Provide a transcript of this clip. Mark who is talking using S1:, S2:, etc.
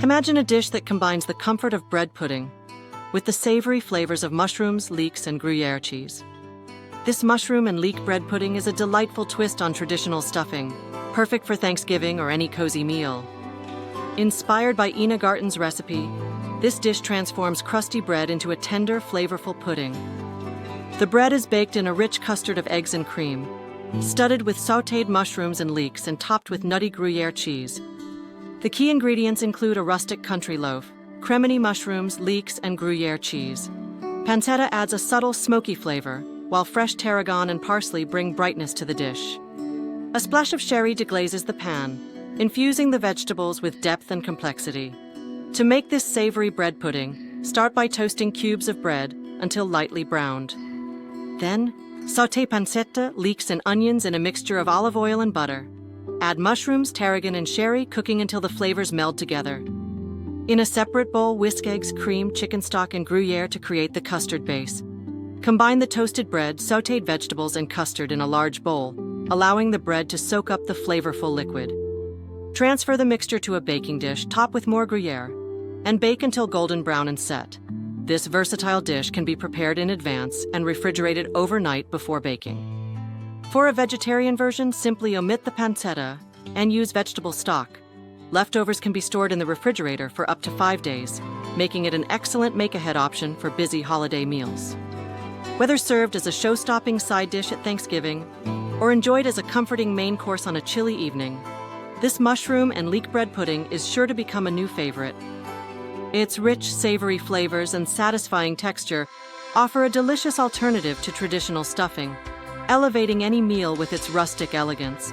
S1: Imagine a dish that combines the comfort of bread pudding with the savory flavors of mushrooms, leeks, and Gruyère cheese. This mushroom and leek bread pudding is a delightful twist on traditional stuffing, perfect for Thanksgiving or any cozy meal. Inspired by Ina Garten's recipe, this dish transforms crusty bread into a tender, flavorful pudding. The bread is baked in a rich custard of eggs and cream, studded with sautéed mushrooms and leeks and topped with nutty Gruyère cheese. The key ingredients include a rustic country loaf, cremini mushrooms, leeks, and Gruyère cheese. Pancetta adds a subtle, smoky flavor, while fresh tarragon and parsley bring brightness to the dish. A splash of sherry deglazes the pan, infusing the vegetables with depth and complexity. To make this savory bread pudding, start by toasting cubes of bread until lightly browned. Then, sauté pancetta, leeks, and onions in a mixture of olive oil and butter. Add mushrooms, tarragon, and sherry, cooking until the flavors meld together. In a separate bowl, whisk eggs, cream, chicken stock, and Gruyère to create the custard base. Combine the toasted bread, sautéed vegetables, and custard in a large bowl, allowing the bread to soak up the flavorful liquid. Transfer the mixture to a baking dish, top with more Gruyère, and bake until golden brown and set. This versatile dish can be prepared in advance and refrigerated overnight before baking. For a vegetarian version, simply omit the pancetta and use vegetable stock. Leftovers can be stored in the refrigerator for up to 5 days, making it an excellent make-ahead option for busy holiday meals. Whether served as a show-stopping side dish at Thanksgiving or enjoyed as a comforting main course on a chilly evening, this mushroom and leek bread pudding is sure to become a new favorite. Its rich, savory flavors and satisfying texture offer a delicious alternative to traditional stuffing, elevating any meal with its rustic elegance.